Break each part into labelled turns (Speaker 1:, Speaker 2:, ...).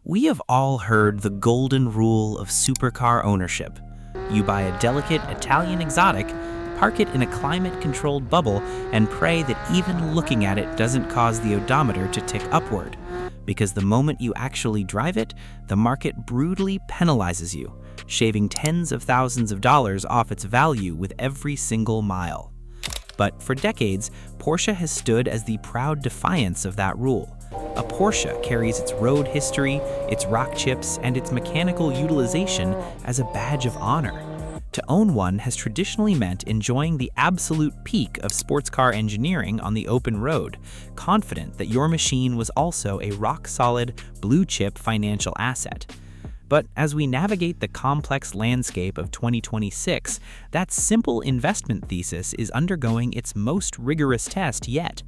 Speaker 1: We have all heard the golden rule of supercar ownership. You buy a delicate Italian exotic, park it in a climate-controlled bubble, and pray that even looking at it doesn't cause the odometer to tick upward. Because the moment you actually drive it, the market brutally penalizes you, shaving tens of thousands of dollars off its value with every single mile. But for decades, Porsche has stood as the proud defiance of that rule. A Porsche carries its road history, its rock chips, and its mechanical utilization as a badge of honor. To own one has traditionally meant enjoying the absolute peak of sports car engineering on the open road, confident that your machine was also a rock-solid, blue-chip financial asset. But as we navigate the complex landscape of 2026, that simple investment thesis is undergoing its most rigorous test yet.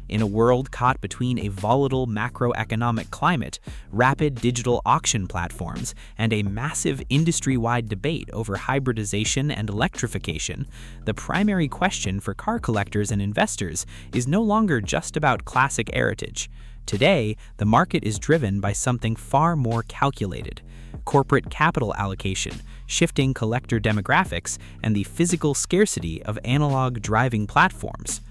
Speaker 1: In a world caught between a volatile macroeconomic climate, rapid digital auction platforms, and a massive industry-wide debate over hybridization and electrification, the primary question for car collectors and investors is no longer just about classic heritage. Today, the market is driven by something far more calculated: corporate capital allocation, shifting collector demographics, and the physical scarcity of analog driving platforms.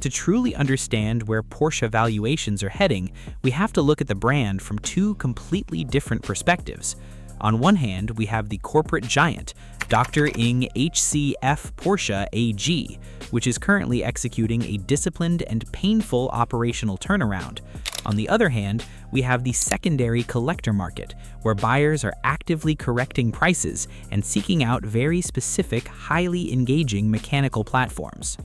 Speaker 1: To truly understand where Porsche valuations are heading, we have to look at the brand from two completely different perspectives. On one hand, we have the corporate giant, Dr. Ing HCF Porsche AG, which is currently executing a disciplined and painful operational turnaround. On the other hand, we have the secondary collector market, where buyers are actively correcting prices and seeking out very specific, highly engaging mechanical platforms.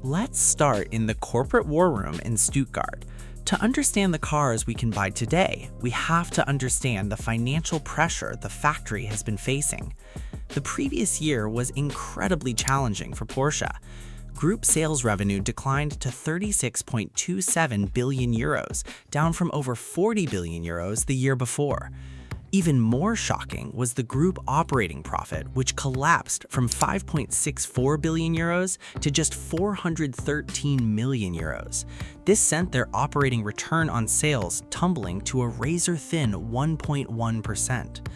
Speaker 1: Let's start in the corporate war room in Stuttgart. To understand the cars we can buy today, we have to understand the financial pressure the factory has been facing. The previous year was incredibly challenging for Porsche. Group sales revenue declined to 36.27 billion euros, down from over 40 billion euros the year before. Even more shocking was the group operating profit, which collapsed from 5.64 billion euros to just 413 million euros. This sent their operating return on sales tumbling to a razor-thin 1.1%.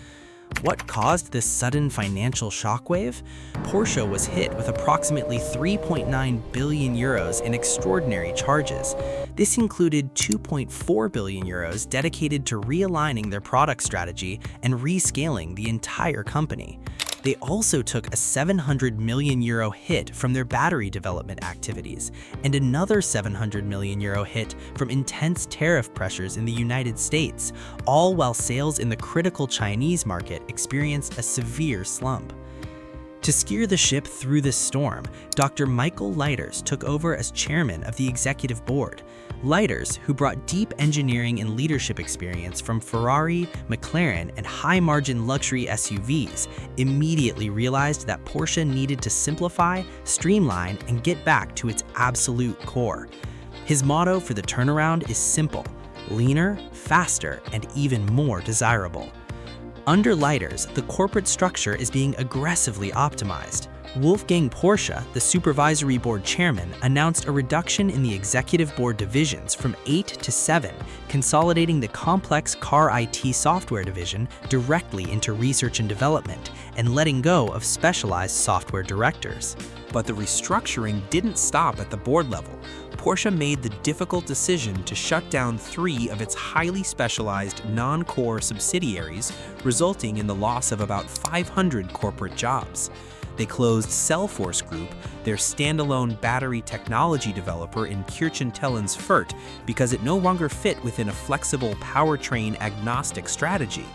Speaker 1: What caused this sudden financial shockwave? Porsche was hit with approximately 3.9 billion euros in extraordinary charges. This included 2.4 billion euros dedicated to realigning their product strategy and rescaling the entire company. They also took a 700 million euro hit from their battery development activities, and another 700 million euro hit from intense tariff pressures in the United States, all while sales in the critical Chinese market experienced a severe slump. To steer the ship through this storm, Dr. Michael Leiters took over as chairman of the executive board. Leiters, who brought deep engineering and leadership experience from Ferrari, McLaren, and high-margin luxury SUVs, immediately realized that Porsche needed to simplify, streamline, and get back to its absolute core. His motto for the turnaround is simple: leaner, faster, and even more desirable. Under Leiters, the corporate structure is being aggressively optimized. Wolfgang Porsche, the supervisory board chairman, announced a reduction in the executive board divisions from 8 to 7, consolidating the complex car IT software division directly into research and development, and letting go of specialized software directors. But the restructuring didn't stop at the board level. Porsche made the difficult decision to shut down 3 of its highly specialized non-core subsidiaries, resulting in the loss of about 500 corporate jobs. They closed Cellforce Group, their standalone battery technology developer in Kirchentellensfurt, because it no longer fit within a flexible powertrain agnostic strategy.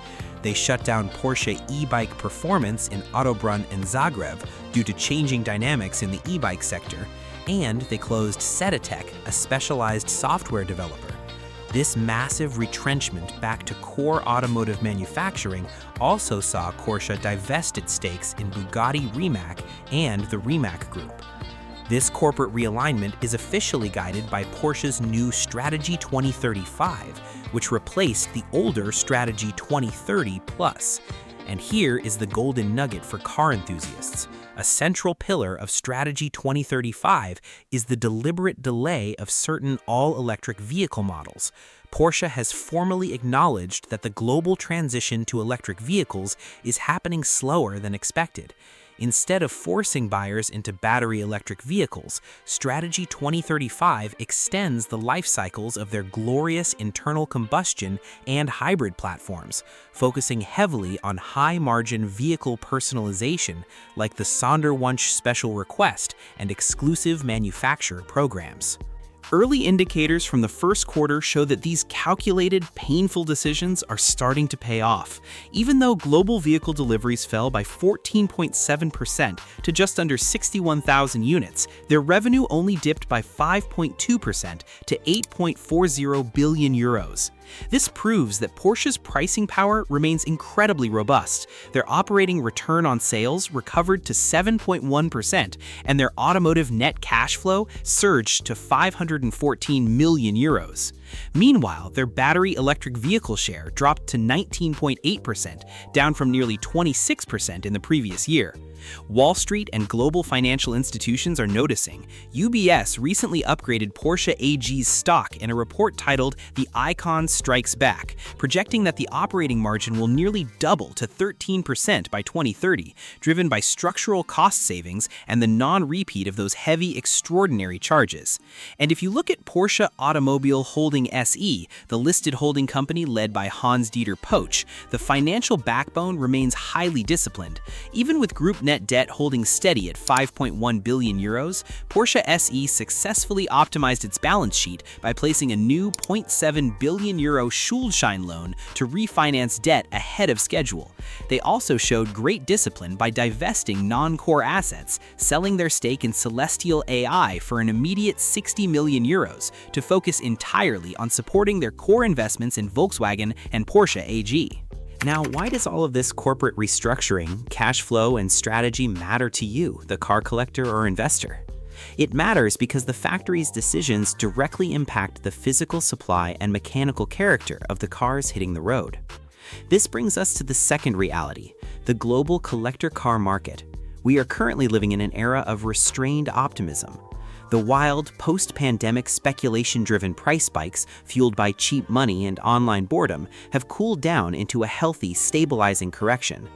Speaker 1: They shut down Porsche e-bike performance in Ottobrunn and Zagreb due to changing dynamics in the e-bike sector, and they closed Seditech, a specialized software developer. This massive retrenchment back to core automotive manufacturing also saw Porsche divest its stakes in Bugatti Rimac and the Rimac Group. This corporate realignment is officially guided by Porsche's new Strategy 2035, which replaced the older Strategy 2030 Plus. And here is the golden nugget for car enthusiasts. A central pillar of Strategy 2035 is the deliberate delay of certain all-electric vehicle models. Porsche has formally acknowledged that the global transition to electric vehicles is happening slower than expected. Instead of forcing buyers into battery electric vehicles, Strategy 2035 extends the life cycles of their glorious internal combustion and hybrid platforms, focusing heavily on high-margin vehicle personalization like the Sonderwunsch Special Request and exclusive manufacturer programs. Early indicators from the first quarter show that these calculated, painful decisions are starting to pay off. Even though global vehicle deliveries fell by 14.7% to just under 61,000 units, their revenue only dipped by 5.2% to 8.40 billion euros. This proves that Porsche's pricing power remains incredibly robust. Their operating return on sales recovered to 7.1%, and their automotive net cash flow surged to 514 million euros. Meanwhile, their battery electric vehicle share dropped to 19.8%, down from nearly 26% in the previous year. Wall Street and global financial institutions are noticing. UBS recently upgraded Porsche AG's stock in a report titled "The Icon Strikes Back," projecting that the operating margin will nearly double to 13% by 2030, driven by structural cost savings and the non-repeat of those heavy extraordinary charges. And if you look at Porsche Automobile Holding SE, the listed holding company led by Hans-Dieter Poch, the financial backbone remains highly disciplined. Even with group net debt holding steady at 5.1 billion euros, Porsche SE successfully optimized its balance sheet by placing a new 0.7 billion euro Schuldschein loan to refinance debt ahead of schedule. They also showed great discipline by divesting non-core assets, selling their stake in Celestial AI for an immediate 60 million euros to focus entirely on supporting their core investments in Volkswagen and Porsche AG. Now, why does all of this corporate restructuring, cash flow, and strategy matter to you, the car collector or investor? It matters because the factory's decisions directly impact the physical supply and mechanical character of the cars hitting the road. This brings us to the second reality, the global collector car market. We are currently living in an era of restrained optimism. The wild, post-pandemic speculation-driven price spikes, fueled by cheap money and online boredom, have cooled down into a healthy, stabilizing correction.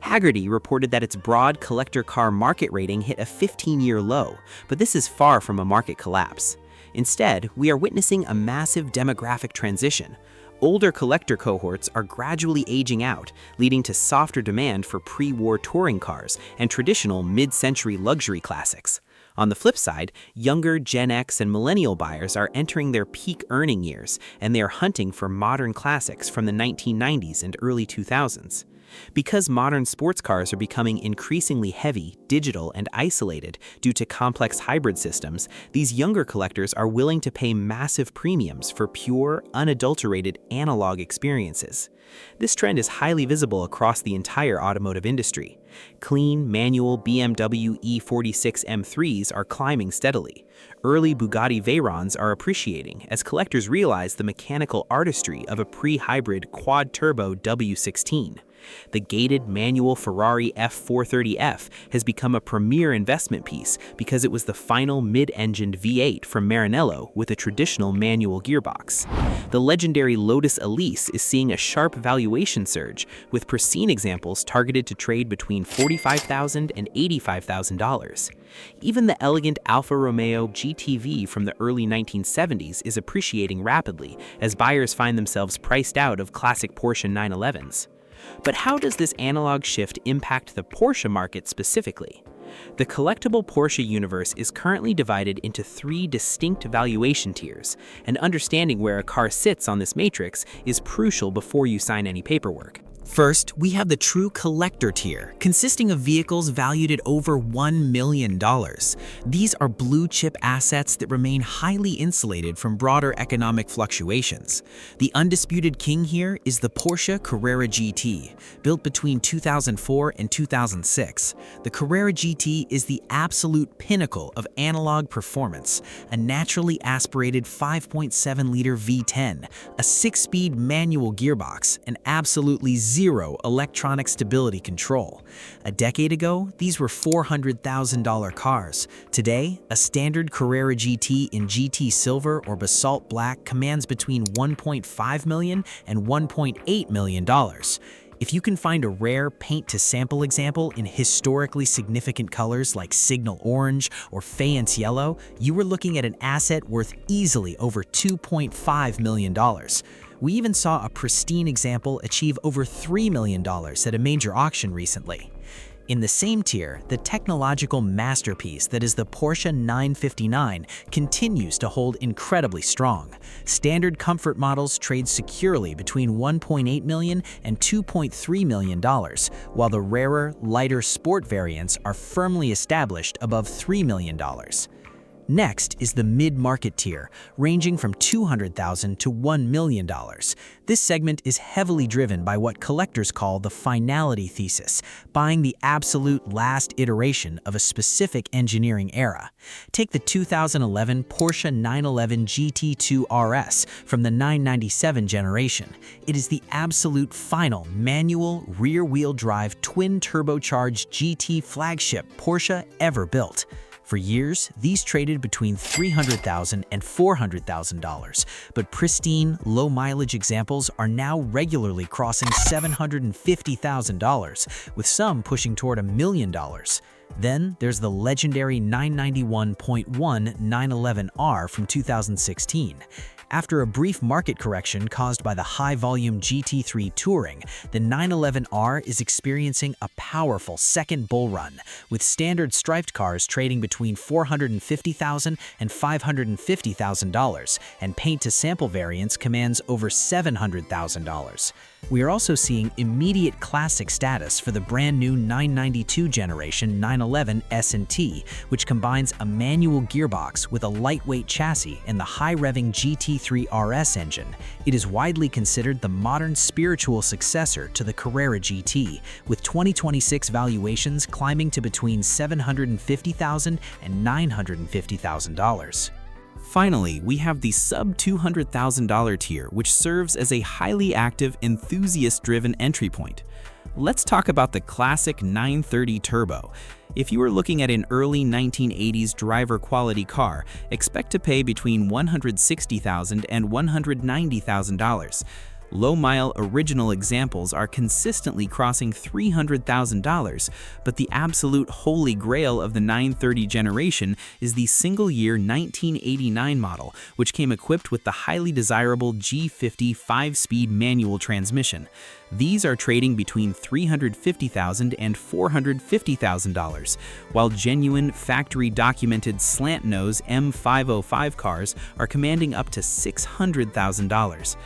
Speaker 1: Hagerty reported that its broad collector car market rating hit a 15-year low, but this is far from a market collapse. Instead, we are witnessing a massive demographic transition. Older collector cohorts are gradually aging out, leading to softer demand for pre-war touring cars and traditional mid-century luxury classics. On the flip side, younger Gen X and millennial buyers are entering their peak earning years, and they are hunting for modern classics from the 1990s and early 2000s. Because modern sports cars are becoming increasingly heavy, digital, and isolated due to complex hybrid systems, these younger collectors are willing to pay massive premiums for pure, unadulterated analog experiences. This trend is highly visible across the entire automotive industry. Clean, manual BMW E46 M3s are climbing steadily. Early Bugatti Veyrons are appreciating as collectors realize the mechanical artistry of a pre-hybrid quad-turbo W16. The gated manual Ferrari F430F has become a premier investment piece because it was the final mid-engined V8 from Maranello with a traditional manual gearbox. The legendary Lotus Elise is seeing a sharp valuation surge, with pristine examples targeted to trade between $45,000 and $85,000. Even the elegant Alfa Romeo GTV from the early 1970s is appreciating rapidly as buyers find themselves priced out of classic Porsche 911s. But how does this analog shift impact the Porsche market specifically? The collectible Porsche universe is currently divided into three distinct valuation tiers, and understanding where a car sits on this matrix is crucial before you sign any paperwork. First, we have the true collector tier, consisting of vehicles valued at over $1 million. These are blue-chip assets that remain highly insulated from broader economic fluctuations. The undisputed king here is the Porsche Carrera GT, built between 2004 and 2006. The Carrera GT is the absolute pinnacle of analog performance, a naturally aspirated 5.7-liter V10, a 6-speed manual gearbox, and absolutely zero electronic stability control. A decade ago, these were $400,000 cars. Today, a standard Carrera GT in GT Silver or Basalt Black commands between $1.5 million and $1.8 million. If you can find a rare paint-to-sample example in historically significant colors like signal orange or faience yellow, you are looking at an asset worth easily over $2.5 million. We even saw a pristine example achieve over $3 million at a major auction recently. In the same tier, the technological masterpiece that is the Porsche 959 continues to hold incredibly strong. Standard comfort models trade securely between $1.8 million and $2.3 million, while the rarer, lighter sport variants are firmly established above $3 million. Next is the mid-market tier, ranging from $200,000 to $1 million. This segment is heavily driven by what collectors call the finality thesis, buying the absolute last iteration of a specific engineering era. Take the 2011 Porsche 911 GT2 RS from the 997 generation. It is the absolute final manual, rear-wheel drive, twin-turbocharged GT flagship Porsche ever built. For years, these traded between $300,000 and $400,000, but pristine, low-mileage examples are now regularly crossing $750,000, with some pushing toward $1 million. Then there's the legendary 991.1 911R from 2016. After a brief market correction caused by the high-volume GT3 Touring, the 911R is experiencing a powerful second bull run, with standard striped cars trading between $450,000 and $550,000, and paint-to-sample variants commands over $700,000. We are also seeing immediate classic status for the brand new 992 generation 911 S&T, which combines a manual gearbox with a lightweight chassis and the high-revving GT3 RS engine. It is widely considered the modern spiritual successor to the Carrera GT, with 2026 valuations climbing to between $750,000 and $950,000. Finally, we have the sub-$200,000 tier, which serves as a highly active, enthusiast-driven entry point. Let's talk about the classic 930 Turbo. If you are looking at an early 1980s driver-quality car, expect to pay between $160,000 and $190,000. Low-mile original examples are consistently crossing $300,000, but the absolute holy grail of the 930 generation is the single-year 1989 model, which came equipped with the highly desirable G50 5-speed manual transmission. These are trading between $350,000 and $450,000, while genuine, factory-documented slant-nose M505 cars are commanding up to $600,000.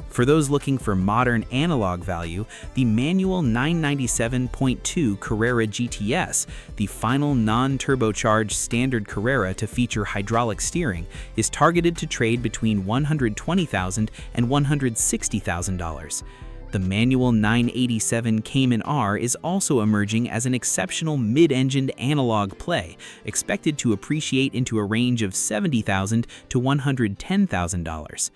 Speaker 1: For those looking for modern analog value, the manual 997.2 Carrera GTS, the final non-turbocharged standard Carrera to feature hydraulic steering, is targeted to trade between $120,000 and $160,000. The manual 987 Cayman R is also emerging as an exceptional mid-engined analog play, expected to appreciate into a range of $70,000 to $110,000.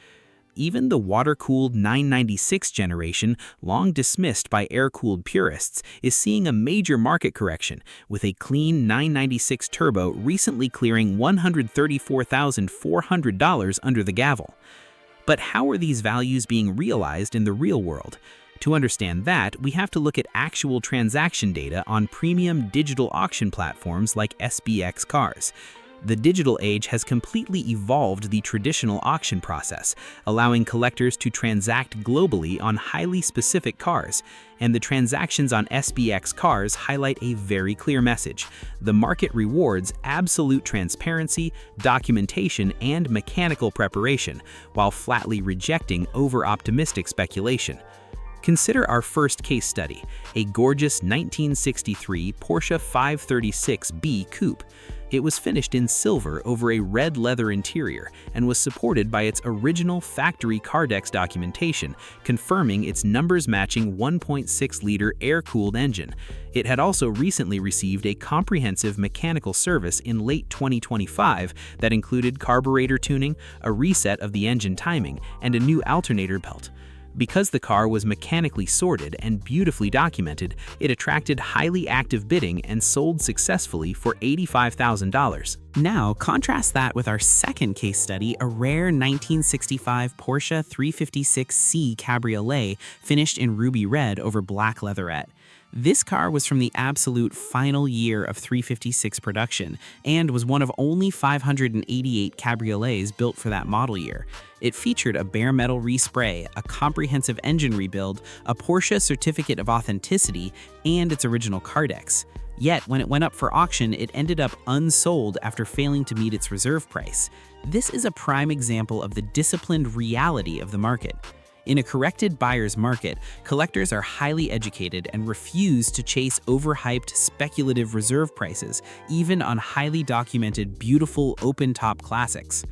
Speaker 1: Even the water-cooled 996 generation, long dismissed by air-cooled purists, is seeing a major market correction, with a clean 996 Turbo recently clearing $134,400 under the gavel. But how are these values being realized in the real world? To understand that, we have to look at actual transaction data on premium digital auction platforms like SBX Cars. The digital age has completely evolved the traditional auction process, allowing collectors to transact globally on highly specific cars, and the transactions on SBX Cars highlight a very clear message. The market rewards absolute transparency, documentation, and mechanical preparation, while flatly rejecting over-optimistic speculation. Consider our first case study, a gorgeous 1963 Porsche 536B Coupe. It was finished in silver over a red leather interior and was supported by its original factory Cardex documentation, confirming its numbers-matching 1.6-liter air-cooled engine. It had also recently received a comprehensive mechanical service in late 2025 that included carburetor tuning, a reset of the engine timing, and a new alternator belt.
Speaker 2: Because the car was mechanically sorted and beautifully documented, it attracted highly active bidding and sold successfully for $85,000.
Speaker 1: Now, contrast that with our second case study, a rare 1965 Porsche 356C Cabriolet finished in ruby red over black leatherette. This car was from the absolute final year of 356 production and was one of only 588 cabriolets built for that model year. It featured a bare metal respray, a comprehensive engine rebuild, a Porsche certificate of authenticity, and its original Cardex. Yet, when it went up for auction, it ended up unsold after failing to meet its reserve price. This is a prime example of the disciplined reality of the market. In a corrected buyer's market, collectors are highly educated and refuse to chase overhyped speculative reserve prices, even on highly documented, beautiful open-top classics.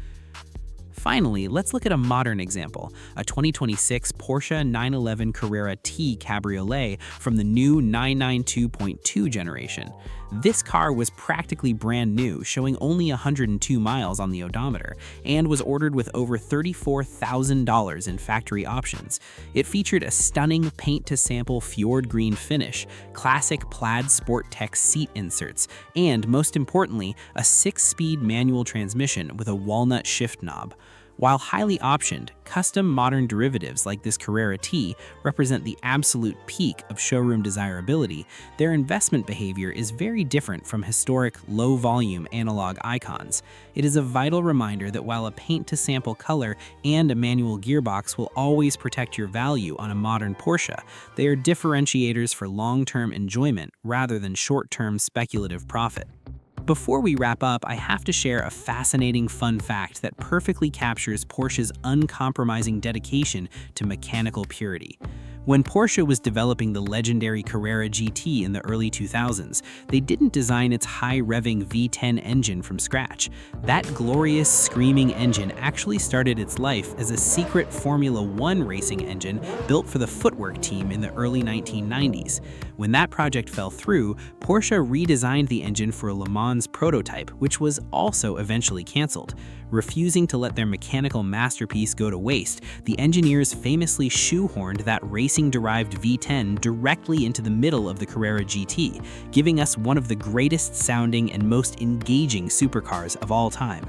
Speaker 1: Finally, let's look at a modern example, a 2026 Porsche 911 Carrera T Cabriolet from the new 992.2 generation. This car was practically brand new, showing only 102 miles on the odometer, and was ordered with over $34,000 in factory options. It featured a stunning paint-to-sample fjord green finish, classic plaid Sport Tech seat inserts, and most importantly, a 6-speed manual transmission with a walnut shift knob. While highly optioned, custom modern derivatives like this Carrera T represent the absolute peak of showroom desirability, their investment behavior is very different from historic, low-volume analog icons. It is a vital reminder that while a paint-to-sample color and a manual gearbox will always protect your value on a modern Porsche, they are differentiators for long-term enjoyment rather than short-term speculative profit. Before we wrap up, I have to share a fascinating fun fact that perfectly captures Porsche's uncompromising dedication to mechanical purity. When Porsche was developing the legendary Carrera GT in the early 2000s, they didn't design its high-revving V10 engine from scratch. That glorious, screaming engine actually started its life as a secret Formula One racing engine built for the footwork team in the early 1990s. When that project fell through, Porsche redesigned the engine for a Le Mans prototype, which was also eventually canceled. Refusing to let their mechanical masterpiece go to waste, the engineers famously shoehorned that racing-derived V10 directly into the middle of the Carrera GT, giving us one of the greatest sounding and most engaging supercars of all time.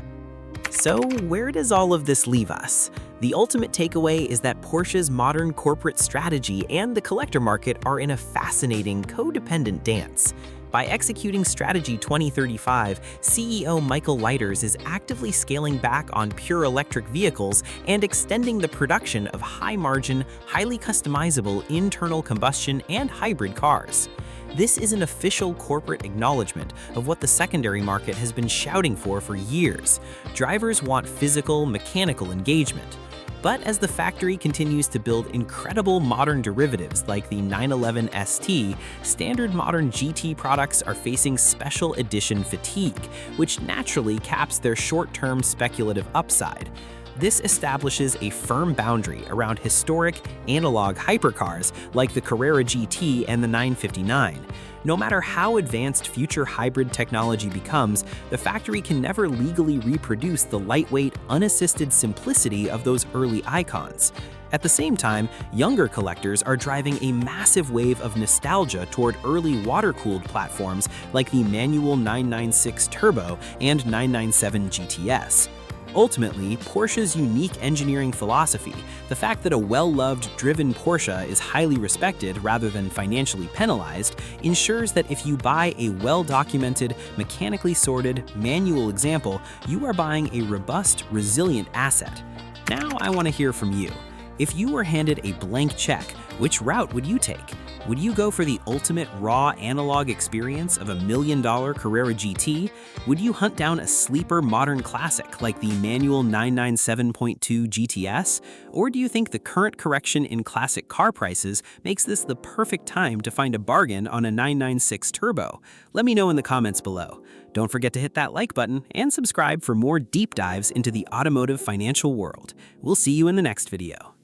Speaker 3: So, where does all of this leave us? The ultimate takeaway is that Porsche's modern corporate strategy and the collector market are in a fascinating, codependent dance. By executing Strategy 2035, CEO Michael Leiters is actively scaling back on pure electric vehicles and extending the production of high-margin, highly customizable internal combustion and hybrid cars. This is an official corporate acknowledgement of what the secondary market has been shouting for years. Drivers want physical, mechanical engagement. But as the factory continues to build incredible modern derivatives like the 911 ST, standard modern GT products are facing special edition fatigue, which naturally caps their short-term speculative upside. This establishes a firm boundary around historic analog hypercars like the Carrera GT and the 959. No matter how advanced future hybrid technology becomes, the factory can never legally reproduce the lightweight, unassisted simplicity of those early icons. At the same time, younger collectors are driving a massive wave of nostalgia toward early water-cooled platforms like the manual 996 Turbo and 997 GTS. Ultimately, Porsche's unique engineering philosophy, the fact that a well-loved, driven Porsche is highly respected rather than financially penalized, ensures that if you buy a well-documented, mechanically sorted, manual example, you are buying a robust, resilient asset. Now I want to hear from you. If you were handed a blank check, which route would you take? Would you go for the ultimate raw analog experience of a $1 million Carrera GT? Would you hunt down a sleeper modern classic like the manual 997.2 GTS? Or do you think the current correction in classic car prices makes this the perfect time to find a bargain on a 996 Turbo? Let me know in the comments below. Don't forget to hit that like button and subscribe for more deep dives into the automotive financial world. We'll see you in the next video.